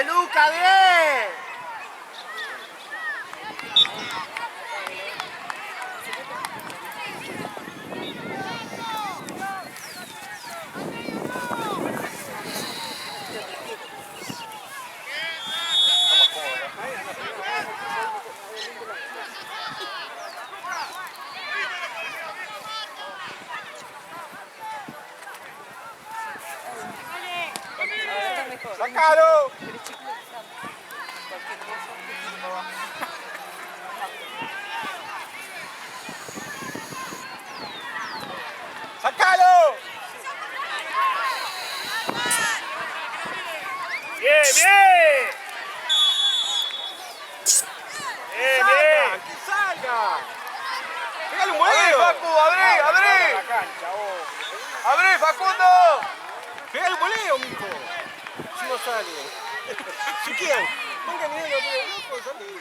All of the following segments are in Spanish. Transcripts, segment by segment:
Bien, Luca, bien. ¡Sácalo! ¡Sácalo! ¡Bien, bien! ¡Bien, bien! ¡Que salga! ¡Pégale un voleo! ¡Facu, abrí, abrí! ¡Abrí, Facundo! ¡Pégale un voleo, mijo! Si no sale. Si quieren, pongan miedo, loco, salí.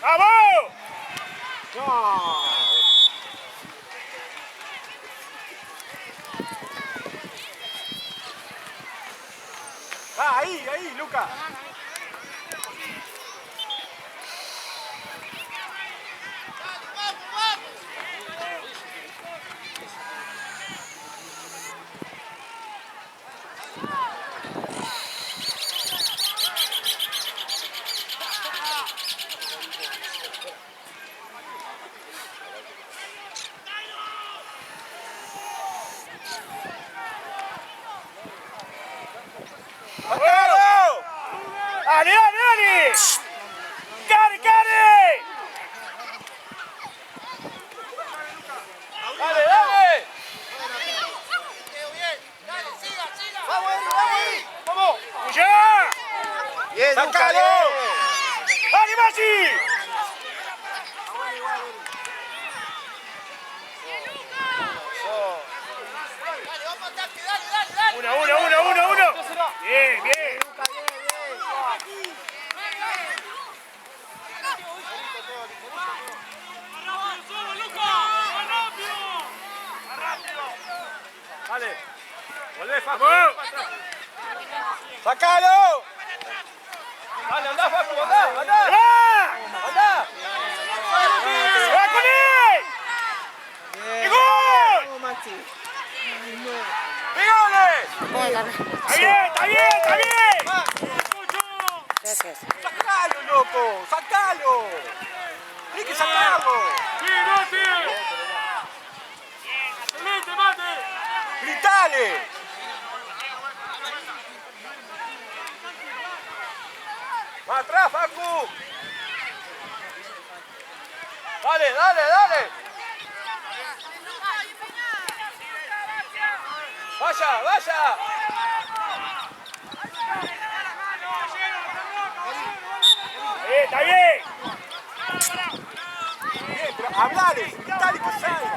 ¡Vamos! ¡No! Ah, ahí, Luca. ¡Sácalo! ¡Dale, dale, dale! ¡Cari, cari! ¡Dale, dale! ¡Vamos, Eri, vamos, Eri! ¡Vamos! ¡Ya! ¡Bien, Luca, ¡Sácalo! bien! ¡Dale, Maxi! Uno. Bien, bien. Dale. Volvé, Facu. ¡Vamos! ¡Sácalo! Dale, andá, Facu, andá. ¡Va! ¡Andá! ¡Va con él! ¡Y gol! Vamos, Maxi. ¡Pégale! ¡Está bien! Gracias. ¡Sácalo, loco! ¡Sácalo! ¡Tienes que sacarlo! ¡Gritale! ¡Más atrás, Facu! ¡Dale! ¡Vaya! ¡Está bien! Bien, pero hablale, gritale que salga,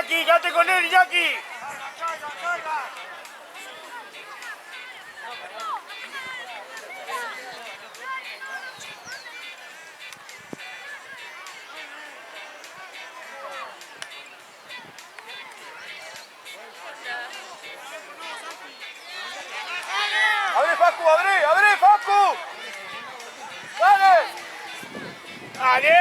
¡Quédate con él, Iñaki! Facu, abrí, Facu. Dale. ¡Dale!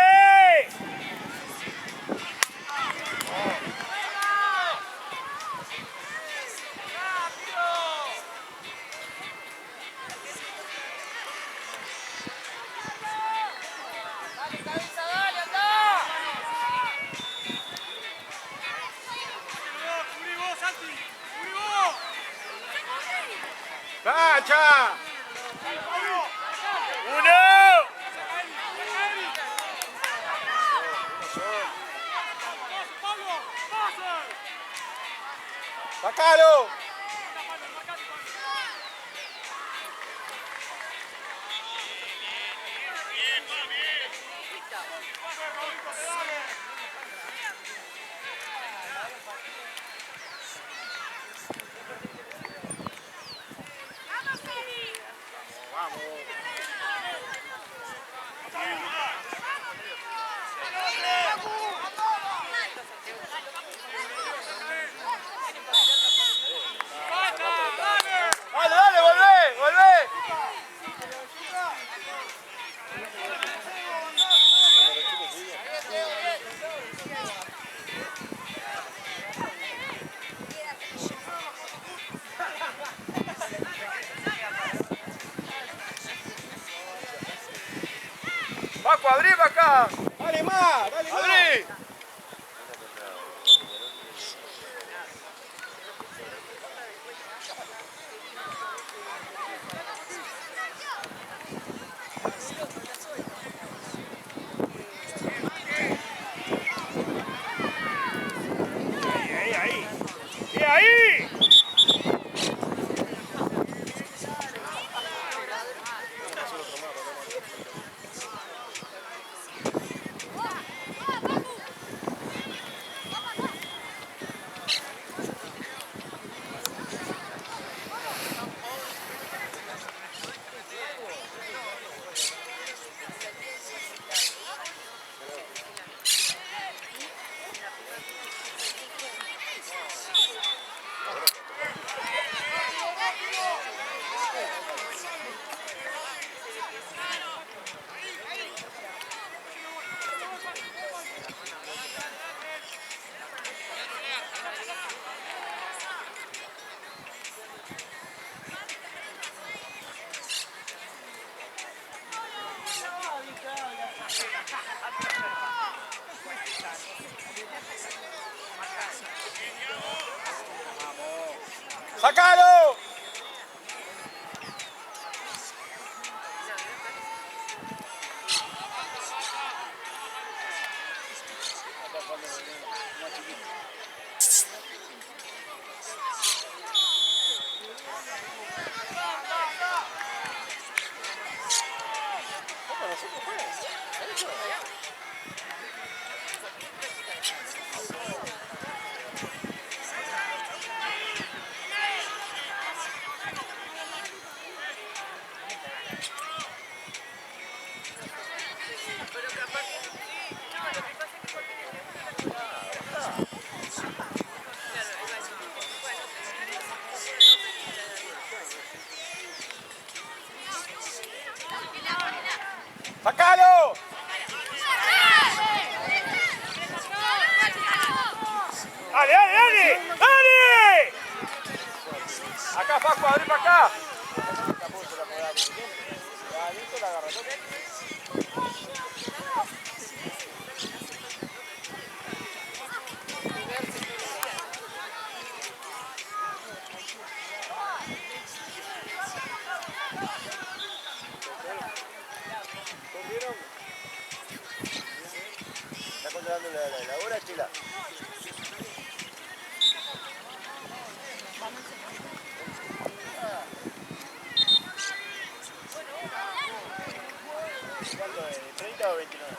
¡Cancha! ¡Uno! ¡Sacalo! Dale, volvé. Paco, abrí para acá. Dale más. Abrí. ¡Ahí! ¡Sacalo! ¡Sacalo! ¡Dale! Acá, Facu, abrí para acá. Está controlando la hora, Chila. ¿Cuánto es? ¿30 o 29?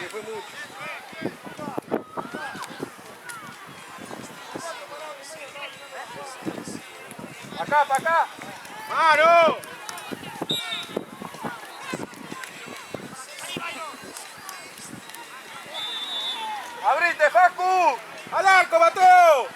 fue mucho. Acá, para acá. ¡Mano! ¡Abrite, Facu! ¡Al arco, Mateo!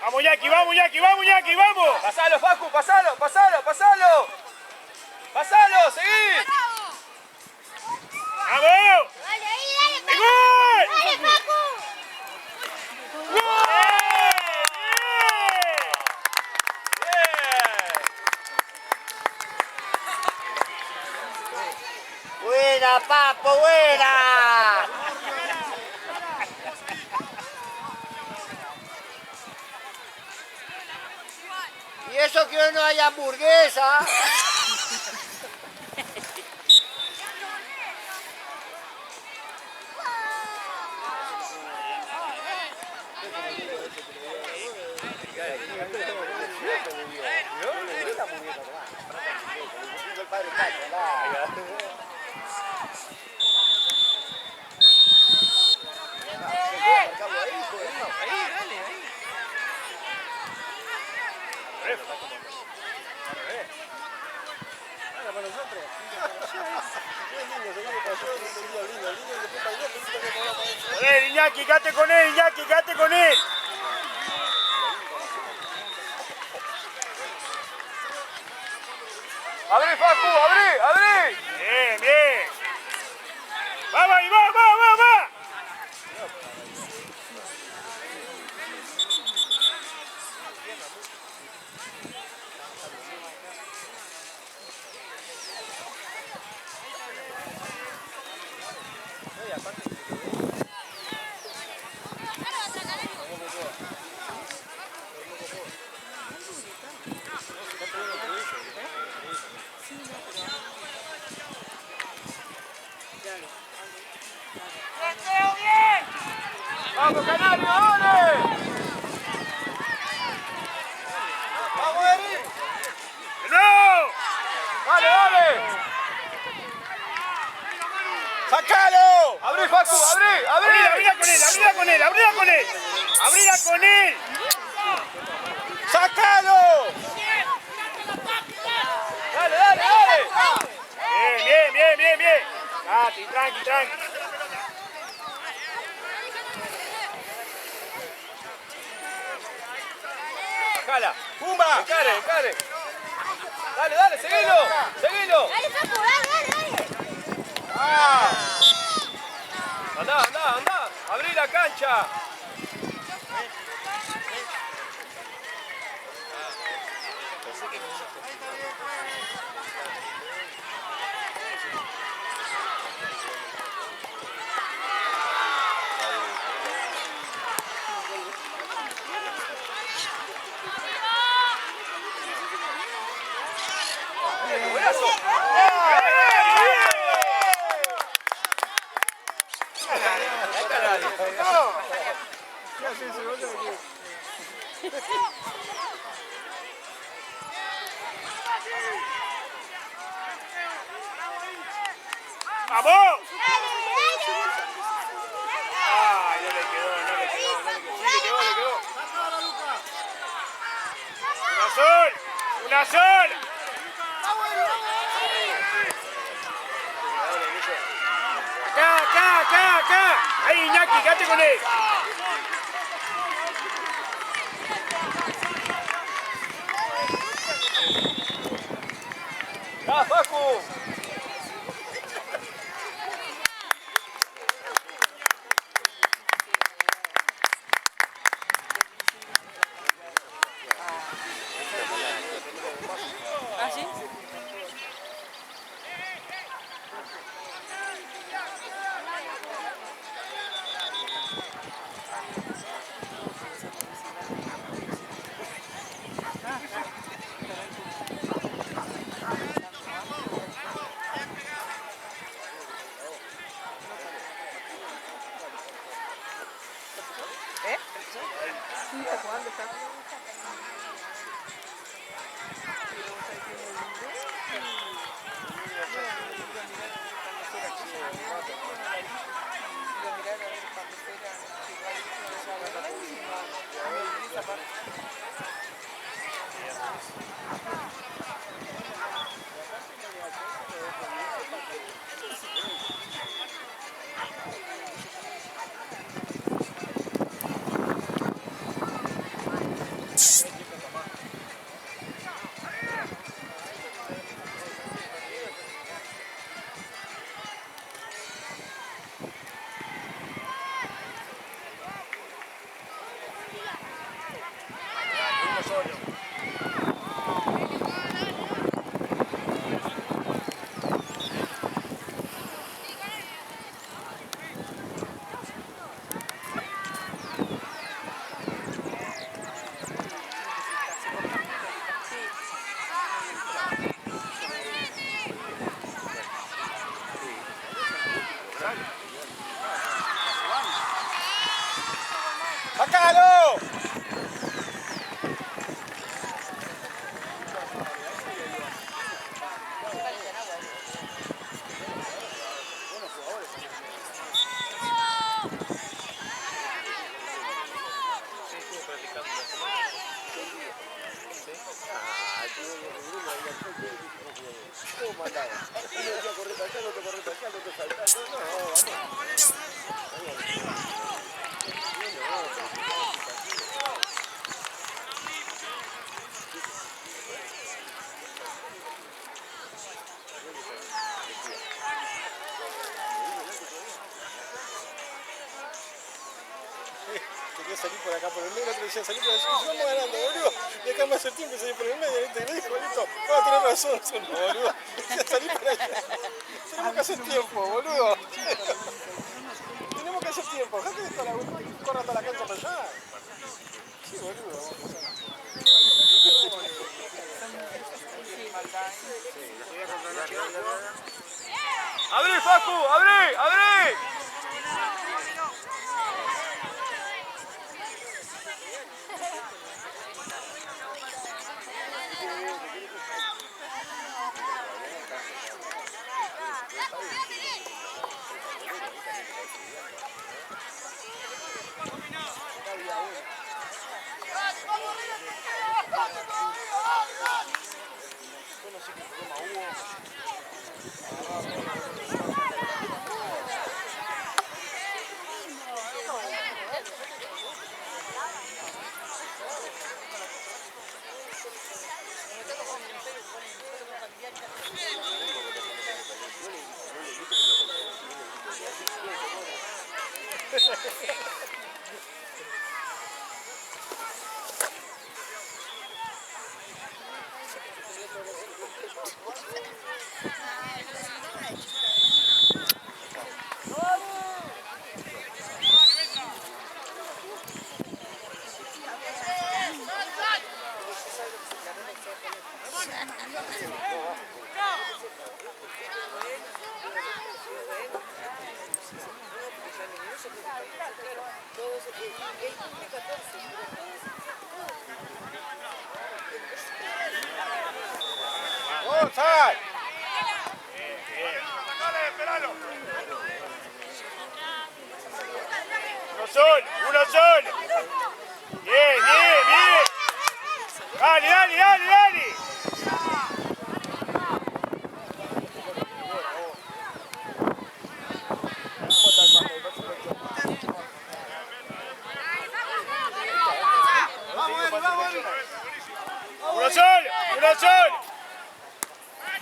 ¡Vamos, Jackie, vamos, Jackie, vamos, Jackie, vamos! ¡Pasalo, Facu! ¡Pasalo, pasalo, pasalo! ¡Pasalo, seguí! ¡Vamos! Dale, ahí, dale, ¡Gol! dale, Paco. Buena, Papo, buena. Y eso que hoy no hay hamburguesa. Joder, Iñaki, quédate con él, Iñaki, quédate con él. ¡Abrí, Facu! ¡Abrí! ¡Abrí! Bien, bien. ¡Vamos ahí, va, va, va, va! ¡Vamos, Canario, dale! ¡Vamos, Eri! ¡No! ¡Dale, dale! ¡Sácalo! ¡Abrí, Facu! ¡Abrí! ¡Abrí! ¡Abrila con él, abrila con él, abrila con él! ¡Abrila con él! ¡Sácalo! ¡Dale, dale, dale! Bien, bien, bien, bien, bien. Tranqui, tranqui, tranqui. ¡Jala! ¡Pumba! ¡Encare, encare! ¡Dale, dale, seguilo! ¡Seguilo! Dale, Paco, dale, dale. ¡Ah! ¡Andá, andá, andá! ¡Abrí la cancha! ¿Qué hace ese otro aquí? ¡Vamos! ¡Ay, no le quedó, no le quedó, no le quedó! Sí, le quedó. ¡Una sola! ¡Una sola! Acá. Ahí, Iñaki, quédate con él. ¡Ya, Facu! ¿Ah, sí? ¡Sácalo! Quería salir por acá por el medio, otro decía salir por el medio, vamos ganando, boludo. Y acá me hace tiempo salir por el medio, y te dije, boludo, vas a tener razón, boludo. Decía salir por allá. Tenemos que hacer tiempo, boludo. Tenemos que hacer tiempo, dejate de estar corra hasta la cancha para allá. Sí, boludo. ¡Abrí, Facu! ¡Abrí! ¡Abrí! ¡Offside! Uno solo. Bien, bien, bien. Dale, dale, dale, dale. Uno solo, uno solo.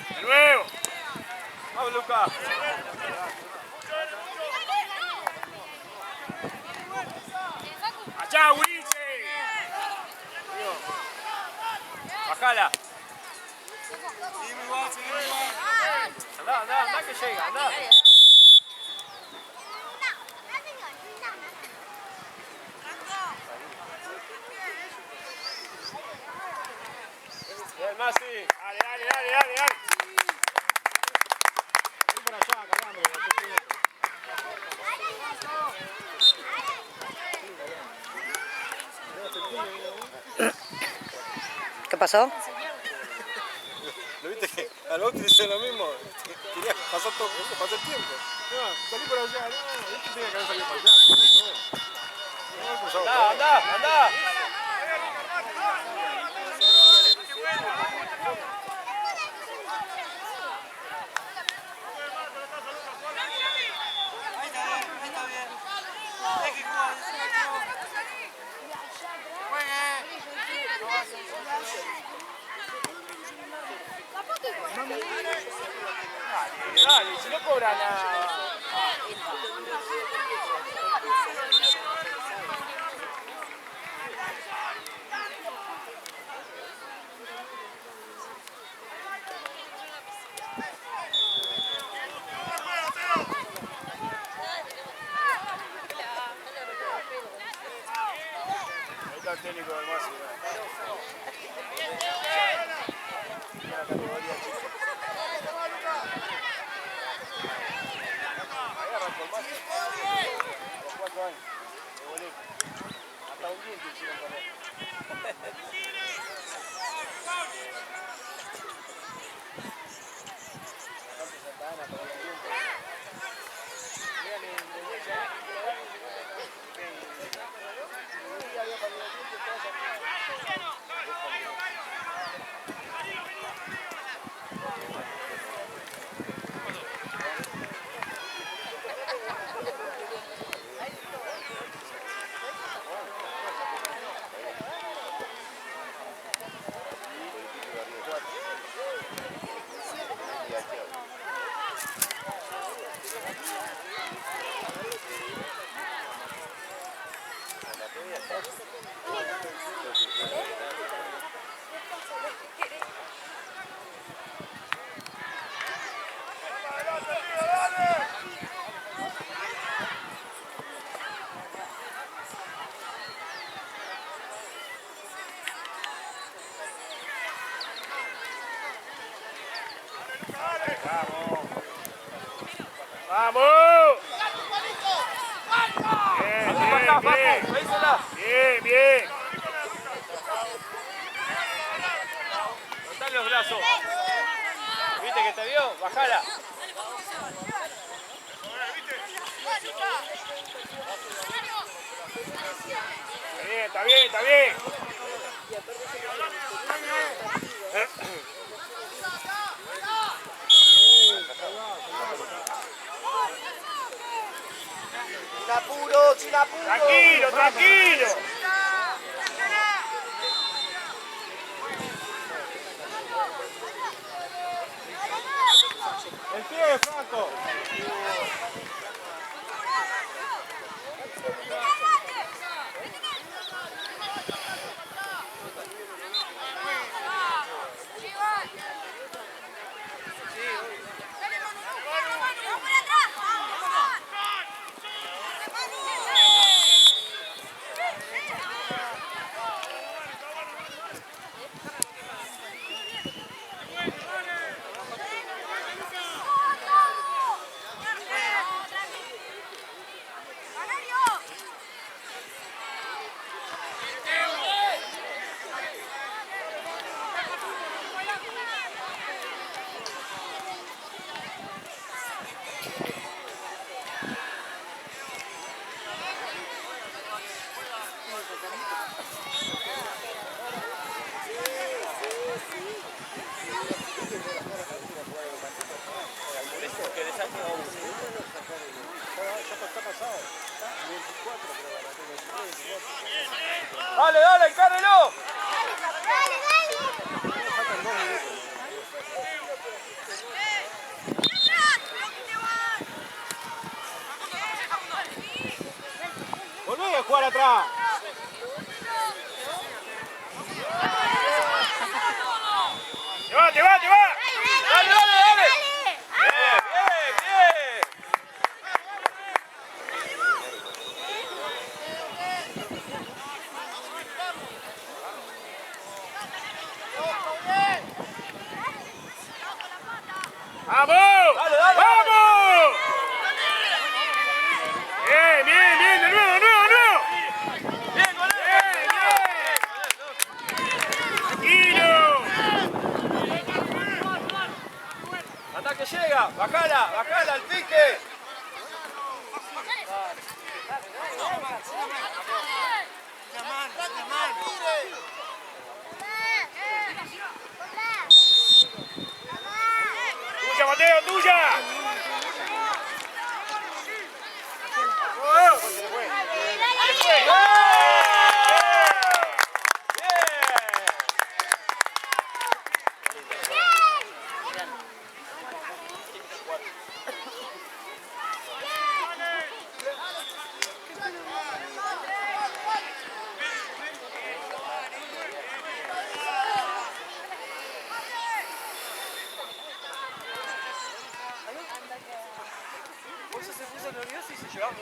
De nuevo. Vamos, Lucas. Allá, Ulises. Bajala. Andá, andá, andá que llega, andá. Bien, Masi. Dale, dale, dale, dale, dale. Ven por allá, calambre. ¿Qué pasó? ¿Lo viste que al otro dice lo mismo? Quería pasar todo, pasó el tiempo. No, salí por allá, no, este tenía que haber salido por allá. Andá, andá, andá. Dale, si no cobran nada. Ahí está el técnico del Masi. La categoría chica. Ahí arrancó el Masi. A los 4 años. De boleto. Hasta un diente hicieron correr. ¡Vamos! Acá, Paco, veísela. Bien, bien. Soltá los brazos. ¿Viste que te vio? Bajala. Bien, está bien, está bien. Sin apuro, sin apuro. Tranquilo, tranquilo. El pie, Franco. ¡Vamos! Dale, dale, ¡Vamos! Bien, bien, bien, de nuevo, de nuevo, de nuevo. Bien, golero. Tranquilo. Ataque llega, bajala al pique. Tuya, Mateo, tuya. Bolsa se puso nervioso y se llevaba.